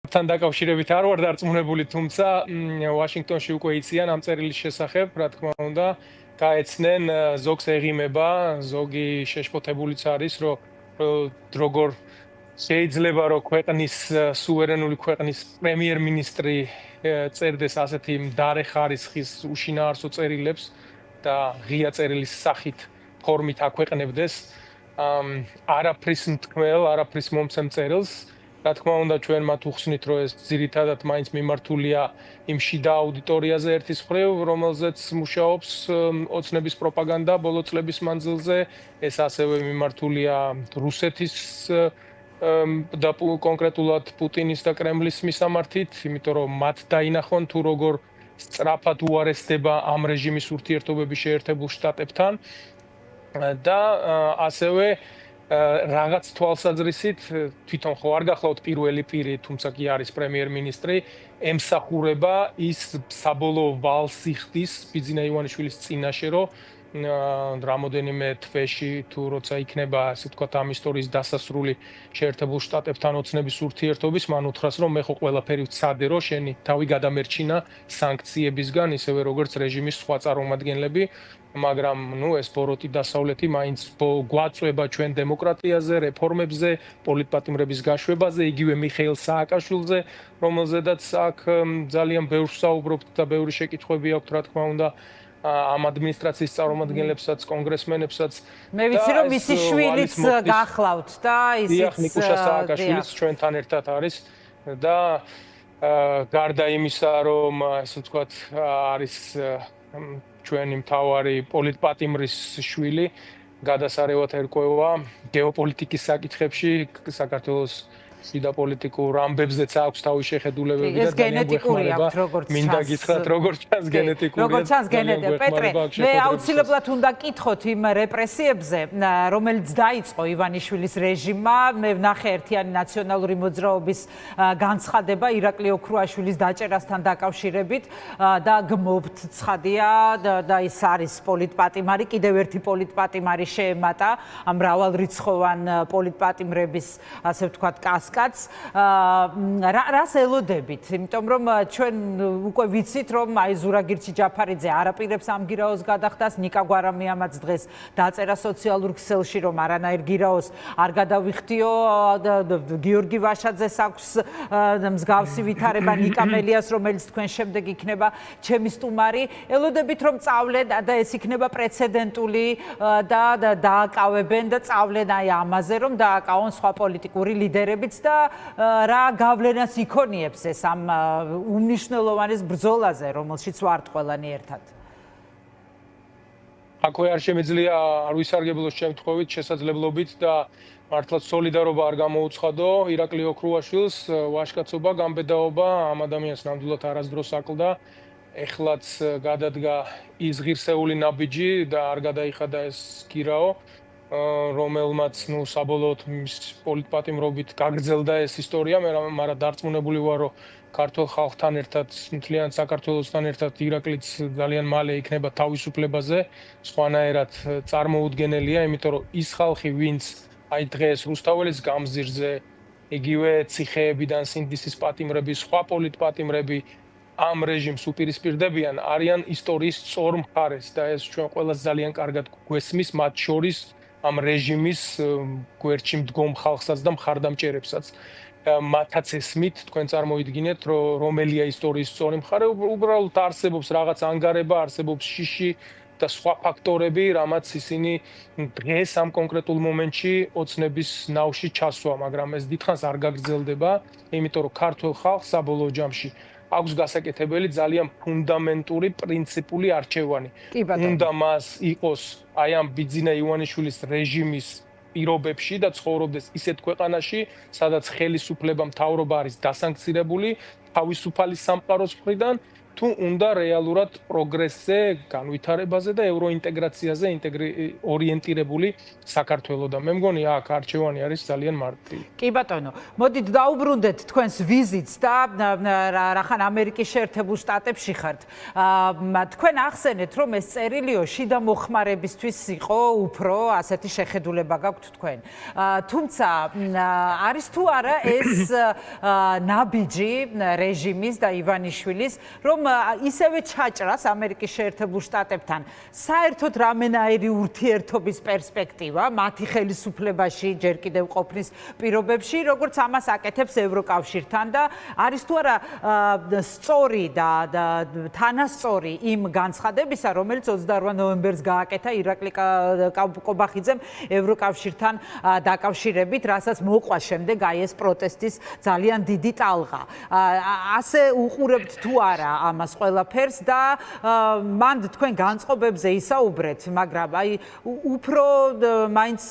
თან დაკავშირებით არ ვარ დარწმუნებული, თუმცა ვაშინგტონში უკვე იციან ამ წერილის შესახებ, რა თქმა უნდა, გაეცნენ ზოგს ეღიმება, ზოგი შეშფოთებულიც არის, რომ როგორ შეიძლება რომ ქვეყნის სუვერენული ქვეყნის პრემიერ-მინისტრი წერდეს ასეთი მდარე ხარისხის უშინაარსო წერილებს და ღია წერილის სახით ფორმით აქვეყნებდეს არაფრის მთქმელ, არაფრის მომცემ წერილს. რა თქმა უნდა, ჩვენ მათ უხსნით, რომ ეს ძირითადად მაინც მიმართულია იმ შიდა აუდიტორიაზე ერთის მხრივ, რომელზეც მუშაობს ოცნების პროპაგანდა ბოლო წლების მანძილზე. ეს ასევე მიმართულია რუსეთის და კონკრეტულად პუტინის და კრემლის მისამართით, იმიტომ რომ მათ დაინახონ თუ როგორ სწრაფად უარესდება ამ რეჟიმის ურთიერთობები შეერთებულ შტატებთან და ასევე რაღაც თვალსაზრისით თვითონ ხო არ გახლავთ პირველი პირი, თუმცა კი არის პრემიერ-მინისტრი, ემსახურება ის საბოლოო ვალს იხდის ბიძინა ივანიშვილის წინაშე, რომ რამოდენიმე თვეში თუ როცა იქნება, ასე ვთქვათ, ამ ისტორიის დასასრული შეერთებულ შტატებთან ოცნების ურთიერთობის, მან უთხრას, რომ მე ხო ყველაფერი ვცადე, რომ შენი თავი გადამერჩინა სანქციებისგან, ისევე როგორც რეჟიმის სხვა წარმომადგენლები, მაგრამ ეს ბოროტი დასავლეთი მაინც გვაწვება ჩვენ დემოკრატიაზე, რეფორმებზე, პოლიტპატიმრების გაშვებაზე, იგივე მიხეილ სააკაშვილზე, რომელზედაც აქ ძალიან ბევრს საუბრობთ და ბევრი შეკითხვები აქვთ, რა თქმა უნდა, ამ ადმინისტრაციის წარმომადგენლებსაც, კონგრესმენებსაც. მე ვიცი, რომ მისი შვილიც გახლავთ და ისიც ნიკუშა სააკაშვილიც ჩვენთან ერთად არის და გარდა იმისა, რომ ასე ვთქვათ, არის ჩვენი მთავარი პოლიტპატიმრის შვილი, გადასარევად ერკვევა გეოპოლიტიკის საკითხებში, საქართველოს შიდა პოლიტიკურ ამბებზეც აქვს თავის შეხედულებები და გენეტიკური აქვს, როგორც ჩანს. მინდა გითხრათ, როგორც ჩანს გენეტიკური. როგორც ჩანს გენეტიკა. პეტრე, მე აუცილებლად უნდა კითხოთ იმ რეპრესიებზე, რომელიც დაიწყო ივანიშვილის რეჟიმმა. მე ვნახე ერთიანი ნაციონალური მოძრაობის განცხადება ირაკლი ოქრუაშვილის დაჭერასთან დაკავშირებით და გმობთ ცხადია და ის არის პოლიტპატიმარი, კიდევ ერთი პოლიტპატიმარი შეემატა ამ მრავალრიცხოვან პოლიტპატიმრების, ასე ვთქვათ, კასკადს. რას ელოდებით? იმიტომ რომ ჩვენ უკვე ვიცით, რომ აი ზურაგირჩი ჯაფარიძე არაპირებს ამ გირაოს გადახდას, ნიკა გვარამიამაც დღეს დაწერა სოციალურ ქსელში, რომ არანაირ გირაოს არ გადავიხდიო, გიორგი ვაშაძეს აქვს მსგავსი ვითარება, ნიკა მელიას, რომელიც თქვენ შემდეგ იქნება ჩემი სტუმარი. ელოდებით, რომ წავლენ და ეს იქნება პრეცედენტული და დააკავებენ და წავლენ აი ამაზე, რომ დააკავონ სხვა პოლიტიკური ლიდერებიც და რა გავლენას იქონიებს ეს ამ უმნიშვნელოვანეს ბრძოლაზე, რომელშიც ვართ ყველანი ერთად. აქვე არ შემიძლია არ ვისარგებლოს შემთხვევით, შესაძლებლობით და მართლაც სოლიდარობა არ გამოუცხადო ირაკლი ოქრუაშვილს, ვაჟკაცობა, გამბედაობა ამ ადამიანს ნამდვილად არასდროს აკლდა. ეხლაც გადადგა ის ღირსეული ნაბიჯი და არ გადაიხადა ეს გირაო, რომელმაც საბოლოოდ პოლიტპატიმრობით გაგრძელდა ეს ისტორია, მაგრამ დარწმუნებული ვარ, რომ ქართულ ხალხთან ერთად, მთლიან საქართველოსთან ერთად ირაკლიც ძალიან მალე იქნება თავისუფლებაზე, სხვანაირად წარმოუდგენელია, იმიტომ რომ ის ხალხი, ვინც აი დღეს რუსთაველის გამზირზე, იგივე ციხეებიდან სინდისის პატიმრები, სხვა პოლიტპატიმრები ამ რეჟიმს უპირისპირდებიან, არიან ისტორიის სწორ მხარეს და ეს ჩვენ ყველას ძალიან კარგად გვესმის, მათ შორის ამ რეჟიმის გვერდში მდგომ ხალხსაც და მხარდამჭერებსაც. მათაც ესმით, თქვენ წარმოიდგინეთ, რომელია ისტორიის სწორი მხარე, უბრალოდ არსებობს რაღაც ანგარება, არსებობს შიში და სხვა ფაქტორები, რამაც ისინი დღეს ამ კონკრეტულ მომენტში ოცნების ნავში ჩასვა, მაგრამ ეს დიდხანს არ გაგრძელდება, იმიტომ რომ ქართულ ხალხს საბოლოო ჯამში აქვს გასაკეთებელი ძალიან ფუნდამენტური პრინციპული არჩევანი. უნდა მას იყოს აი ამ ბიძინა ივანიშვილის რეჟიმის პირობებში და ცხოვრობდეს ისეთ ქვეყანაში, სადაც ხელისუფლება, მთავრობა არის დასანქცირებული თავისუფალი სამყაროს მხრიდან, თუ უნდა რეალურად პროგრესზე, განვითარებაზე და ევროინტეგრაციაზე ორიენტირებული საქართველოს და მე მგონი აქ არჩევანი არის ძალიან მარტივი. კი ბატონო, მოდით დაუბრუნდეთ თქვენს ვიზიტს და რახან ამერიკის შეერთებულ შტატებში ხართ. თქვენ ახსენეთ, რომ ეს წერილიო შიდა მოხმარებისთვის იყო უფრო ასეთი შეხედულება გაქვთ თქვენ. თუმცა არის თუ არა ეს ნაბიჯი რეჟიმის და ივანიშვილის, რომ ისევე ჩაჭრას ამერიკის შეერთებულ შტატებთან საერთოდ რამენაირი ურთიერთობის პერსპექტივა მათი ხელისუფლებაში ჯერ კიდევ ყოფნის პირობებში, როგორც ამას აკეთებს ევროკავშირთან და არის თუ არა სწორი და თანასწორი იმ განცხადებისა, რომელიც 28 ნოემბერს გააკეთა ირაკლი კობახიძემ ევროკავშირთან დაკავშირებით, რასაც მოყვა შემდეგ აი ეს პროტესტის ძალიან დიდი ტალღა. ასე უყურებთ თუ არა ამას ყველაფერს და მანდ თქვენ განწყობებზე ისაუბრეთ, მაგრამ აი უფრო მაინც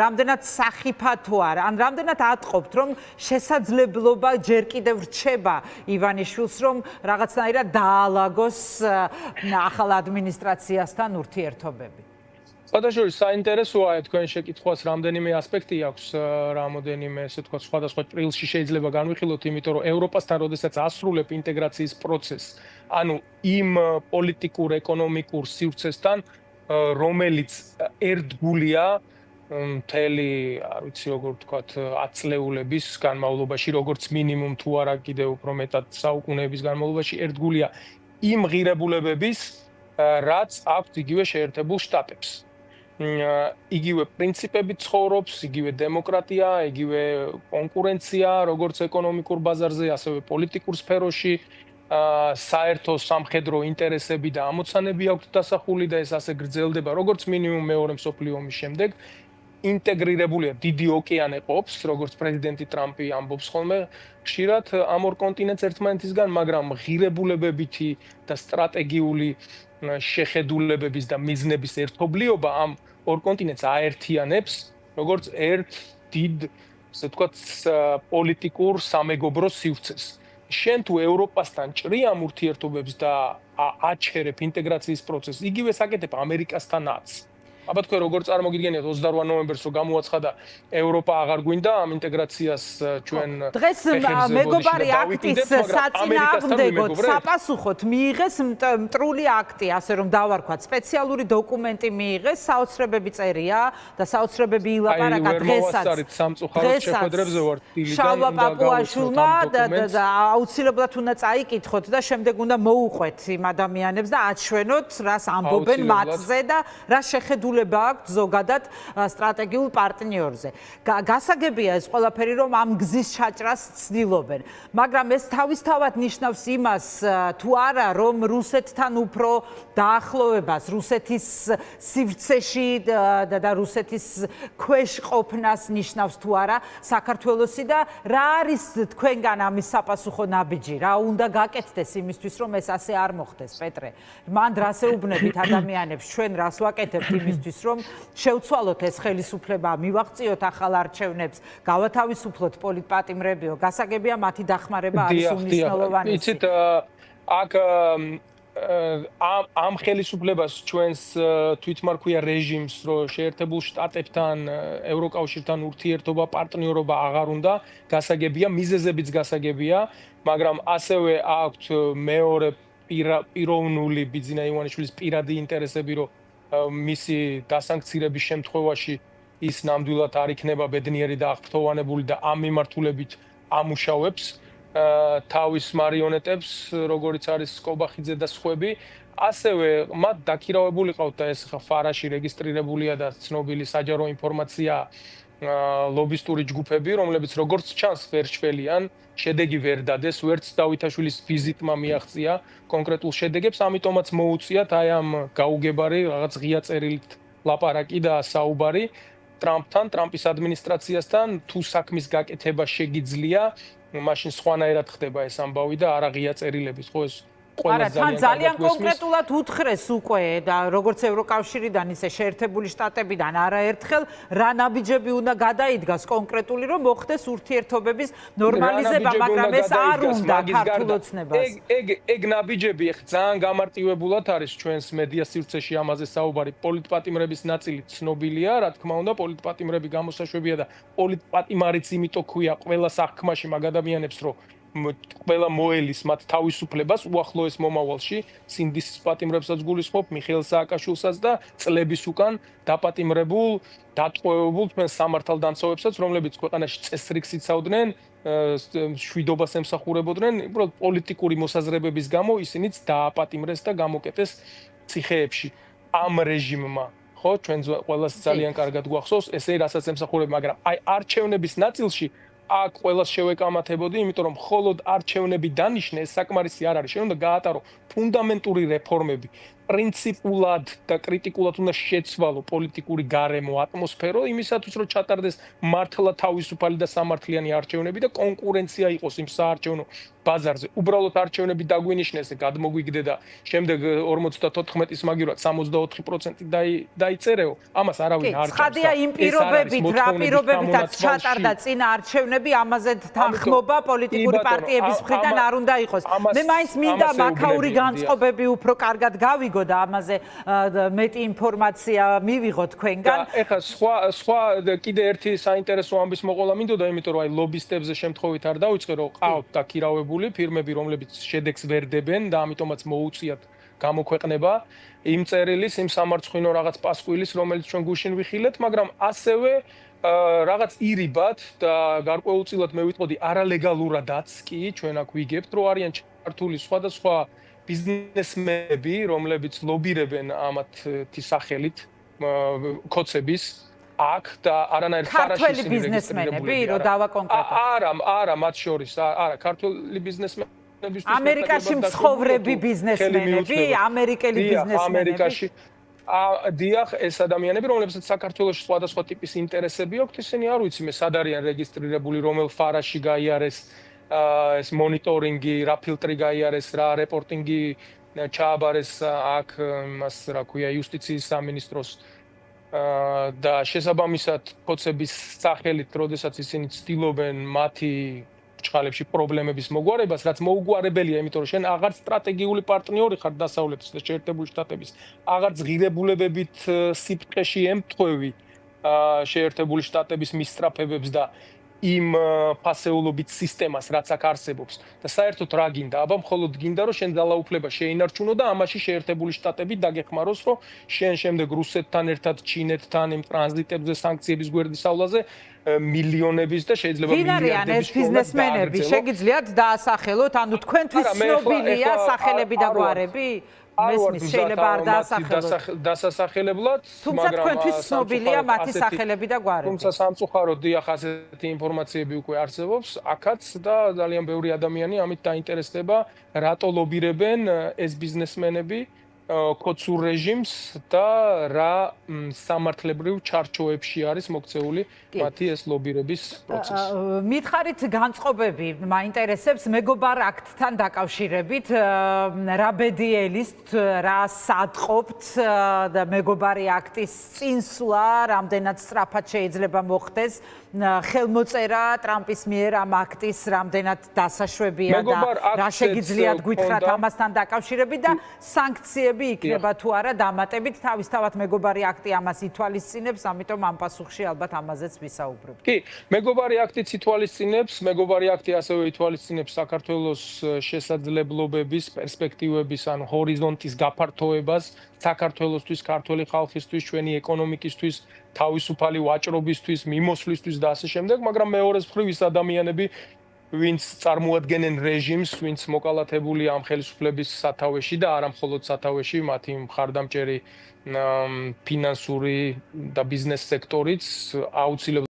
რამდენად სახიფათო არა, ან რამდენად ატყობთ, რომ შესაძლებლობა ჯერ კიდევ რჩება ივანიშვილს, რომ რაღაცნაირად დაალაგოს ახალ ადმინისტრაციასთან ურთიერთობები. სხვადასხვა საინტერესოა თქვენ შეკითხვას რამდენიმე ასპექტი აქვს, რამოდენიმე ესე თქვა სხვადასხვა წრილში შეიძლება განვიხილოთ, იმიტომ რომ ევროპასთან როდესაც ასრულებ ინტეგრაციის პროცესს, ანუ იმ პოლიტიკურ, ეკონომიკურ სივრცესთან, რომელიც ერთგულია მთელი, არ ვიცი როგორ ვთქვათ, 10 წლეულების განმავლობაში, როგორც მინიმუმ თუ არა კიდევ უფრო მეტად საუკუნეების განმავლობაში ერთგულია იმ ღირებულებების, რაც აქვს იგივე შეერთებულ შტატებს. იგივე პრინციპები ცხოვრობს, იგივე დემოკრატია, იგივე კონკურენცია, როგორც ეკონომიკურ ბაზარზე, ასევე პოლიტიკურ სფეროში, საერთო სამხედრო ინტერესები და ამოცანები აქვს დასახული და ეს ასე გრძელდება, როგორც მინიმუმ მეორე მსოფლიო ომის შემდეგ. ინტეგრირებულია დიდი ოკეანე ყოფს, როგორც პრეზიდენტი ტრამპი ამბობს ხოლმე, ხშირად ამ ორ კონტინენტს ერთმანეთისგან, მაგრამ ღირებულებებითი და სტრატეგიული შეხედულებების და მიზნების ერთობლიობა ამ ორ კონტინენტს აერთიანებს, როგორც ერთ დიდ, ასე ვთქვათ, პოლიტიკურ სამეგობრო სივრცეს. შენ თუ ევროპასთან ჭრი ამ ურთიერთობებს და აჩერებ ინტეგრაციის პროცესს, იგივე საკეთებ ამერიკასთანაც. აბა თქვენ როგორ წარმოგიდგენიათ 28 ნოემბერს რომ გამოაცხადა ევროპა აღარ გვინდა ამ ინტეგრაციას ჩვენ დღეს მეგობარი აქტის საწინააღმდეგოდ საპასუხოდ მიიღეს მტრული აქტი, ასე რომ დავარქვათ, სპეციალური დოკუმენტი მიიღეს, საოცრებები წერია და საოცრებები ილაპარაკა დღესაც შეხვედრებზე ვარ ტილიდან შალვა პაპუაშვილმა და აუცილებლად უნდა წაიკითხოთ და შემდეგ უნდა მოუყვეთ იმ ადამიანებს და აჩვენოთ რას ამბობენ მათზე და რა შეხედულება აქვს ზოგადად სტრატეგიულ პარტნიორზე. გასაგებია ეს ყველაფერი, რომ ამ გზის ჩაჭრას ცდილობენ, მაგრამ ეს თავისთავად ნიშნავს იმას თუ არა, რომ რუსეთთან უფრო დაახლოვებას, რუსეთის სივრცეში და რუსეთის ქვეშ ყოფნას ნიშნავს თუ არა საქართველოსი და რა არის თქვენგან ამის საპასუხო ნაბიჯი, რა უნდა გაკეთდეს იმისთვის, რომ ეს ასე არ მოხდეს, პეტრე? მანდ რას ეუბნებით ადამიანებს, ჩვენ რას ვაკეთებთ იმისთვის, რომ შევცვალოთ ეს ხელისუფლება, მივაღწიოთ ახალ არჩევნებს, გავათავისუფლოთ პოლიტპატიმრებიო, გასაგებია მათი დახმარება არის უმნიშვნელოვანესი. იცით, აქ ამ ხელისუფლებას ჩვენს თვითმარქვია რეჟიმს, რომ შეერთებულ შტატებთან, ევროკავშირთან ურთიერთობა, პარტნიორობა აღარ უნდა, გასაგებია, მიზეზებიც გასაგებია, მაგრამ ასევე აქვთ მეორე პიროვნული ბიძინა ივანიშვილის პირადი ინტერესები, რომ მისი დასანქცირების შემთხვევაში ის ნამდვილად არ იქნება ბედნიერი და აღფრთოვანებული და ამ მიმართულებით ამუშავებს თავის მარიონეტებს, როგორიც არის კობახიძე და სხვები. ასევე მათ დაქირავებული ყავთ და ეს ფარაში რეგისტრირებულია და ცნობილი საჯარო ინფორმაცია ლობისტური ჯგუფები, რომლებიც როგორც ჩანს ვერ შველიან, შედეგი ვერ დადეს, ვერც დავითაშვილის ვიზიტმა მიაღწია კონკრეტულ შედეგებს, ამიტომაც მოუწიათ აი ამ გაუგებარი რაღაც ღია წერილით ლაპარაკი და საუბარი ტრამპთან, ტრამპის ადმინისტრაციასთან, თუ საქმის გაკეთება შეგიძლია, მაშინ სხვანაირად ხდება ეს ამბავი და არა ღია წერილებით, ხო ეს ყველა ძალიან კონკრეტულად უთხრეს უკვე და როგორც ევროკავშირიდან ისე შეერთებული შტატებიდან არაერთხელ რა ნაბიჯები უნდა გადაიდგას კონკრეტული რომ მოხდეს ურთიერთობების ნორმალიზება, მაგრამ ეს არ უნდა ქართულ ოცნებას. ეგ ნაბიჯები ძალიან გამარტივებულად არის ჩვენს მედია სივრცეში ამაზე საუბარი. პოლიტპატიმრების ნაწილი ცნობილია, რა თქმა უნდა, პოლიტპატიმრები გამოსაშვებია და პოლიტპატიმარიც იმიტომ ქვია ყველა საქმაში მაგ ადამიანებს, რომ ყველა მოელის მათ თავისუფლებას უახლოეს მომავალში, სინდისის პატიმრებსაც გულისხმობ, მიხეილ სააკაშვილსაც და წლების უკან დაპატიმრებულ, დატყვევებულ თქვენ სამართალდამცავებსაც, რომლებიც ქვეყანაში წესრიგს იცავდნენ, შვიდობას ემსახურებოდნენ, უბრალოდ პოლიტიკური მოსაზრებების გამო ისინიც დააპატიმრეს და გამოკეტეს ციხეებში. ამ რეჟიმმა, ხო, ჩვენ ყველას ძალიან კარგად გვახსოვს, ესე რასაც ემსახურებენ, მაგრამ აი არჩევნების ნაწილში აქ ყველას შევეკამათებოდი, იმიტომ რომ მხოლოდ არჩევნები დანიშნე, ეს საკმარისი არ არის. შენ უნდა გაატარო ფუნდამენტური რეფორმები. პრინციპულად და კრიტიკულად უნდა შეცვალო პოლიტიკური გარემო, ატმოსფერო, იმისათვის რომ ჩატარდეს მართლა თავისუფალი და სამართლიანი არჩევნები და კონკურენცია იყოს იმ საარჩევნო ბაზარზე. უბრალოდ არჩევნები დაგვინიშნეს, გადმოგვიგდე და შემდეგ 54-ის მაგივრად 64% დაიწერეო. ამას არავინ არ ჭამს. ცხადია იმ პირობებით, რა პირობებითაც ჩატარდა წინა არჩევნები, ამაზე თანხმობა პოლიტიკური პარტიების მხრიდან არ უნდა იყოს. მე მაინც მინდა მაქაური განწყობები უფრო კარგად გავიგო და ამაზე მეტი ინფორმაცია მივიღო თქვენგან. ეხლა სხვა კიდე ერთი საინტერესო ამბის მოყოლა მინდოდა, იმიტომ რომ აი ლობისტებზე შემთხვევით არ დავიწყე, რომ ყავთ დაქირავებული ფირმები, რომლებიც შედეგს ვერ დებენ და ამიტომაც მოუწიათ გამოქვეყნება იმ წერილის, იმ სამარცხვინო რაღაც პასკვილის, რომელიც ჩვენ გუშინ ვიხილეთ, მაგრამ ასევე რაღაც ირიბად და გარკვეულწილად მე ვიტყოდი არალეგალურადაც კი ჩვენ აქ ვიგებთ, რომ არიან ჩართული სხვადასხვა ბიზნესმენები, რომლებიც ლობირებენ ამათი სახელით კოცების აქ და არანაირ ქართველი ბიზნესმენები, რომ დავაკონკრეტო. არა, მათ შორის, არა, ქართველი ბიზნესმენებისთვის ამერიკაში მცხოვრები ბიზნესმენები, ამერიკელი ბიზნესმენები. ამერიკაში დიახ, ეს ადამიანები, რომლებსაც საქართველოში სხვადასხვა ტიპის ინტერესები აქვთ, ისინი არ ვიცი მე სად არიან რეგისტრირებული, რომელ ფარაში გაიარეს ეს მონიტორინგი, რა ფილტრი გაიარეს, რა რეპორტინგი ჩააბარეს აქ იმას, რა ქვია, იუსტიციის სამინისტროს და შესაბამისად კოცების სახელით, როდესაც ისინი ცდილობენ მათი ჭყალებში პრობლემების მოგვარებას, რაც მოუგვარებელია, იმიტომ რომ შენ აღარ სტრატეგიული პარტნიორი ხარ დასავლეთის და შეერთებული შტატების, აღარ ღირებულებებით სიფტყეში ემთხვევი შეერთებული შტატების მისწრაფებებს და იმ ფასეულობით სისტემას, რაც აქ არსებობს და საერთოდ რა გინდა? აბა მხოლოდ გინდა რომ შენ ძალაუფლება შეინარჩუნო და ამაში შეერთებული შტატები დაგეხმაროს, რომ შენ შემდეგ რუსეთთან ერთად, ჩინეთთან იმ ტრანზიტებზე, სანქციების გვერდისავლაზე მილიონების და შეიძლება მილიარდების ვინ არიან ეს ბიზნესმენები? შეგიძლიათ დაასახელოთ? ანუ თქვენთვის ცნობილია სახელები და გვარები? მესმის შეიძლება არ დასასახელებლად, თუმცა თქვენთვის ცნობილია მათი სახელები და გვარები. თუმცა სამწუხაროდ დიახ, ასეთი ინფორმაციები უკვე არსებობს აქაც და ძალიან ბევრი ადამიანი ამით დაინტერესდება, რატო ლობირებენ ეს ბიზნესმენები კოცურ რეჟიმს და რა სამართლებრივ ჩარჩოებში არის მოქცეული მათი ეს ლობირების პროცესი. მითხარით განწყობები მაინტერესებს მეგობარ აქტთან დაკავშირებით, რა ბედიელის, რა სადყოფთ და მეგობარი აქტის წინსვლა, რამდენად სწრაფად შეიძლება მოხდეს, ხელმოწერა ტრამპის მიერ ამ აქტის რამდენად დასაშვებია და რა შეგიძლიათ გითხრათ ამასთან დაკავშირებით და სანქციები იქნება თუ არა დამატებით, თავისთავად მეგობარი აქტი ამას ითვალისწინებს, ამიტომ ამ პასუხში ალბათ ამაზეც ვისაუბრებთ. კი, მეგობარი აქტიც ითვალისწინებს, მეგობარი აქტი ასევე ითვალისწინებს საქართველოს შესაძლებლობების, პერსპექტივების, ანუ ჰორიზონტის გაფართოებას საქართველოსთვის, ქართული ხალხისთვის, ჩვენი ეკონომიკისთვის, თავისუფალი ვაჭრობისთვის, მიმოსვლისთვის და ასე შემდეგ, მაგრამ მეორეს მხრივ ის ადამიანები, ვინც წარმოადგენენ რეჟიმს, ვინც მოკალათებულია ამ ხელისუფლების სათავეში და არა მხოლოდ სათავეში, მათი მხარდამჭერი ფინანსური და ბიზნეს სექტორიც აუცილებლად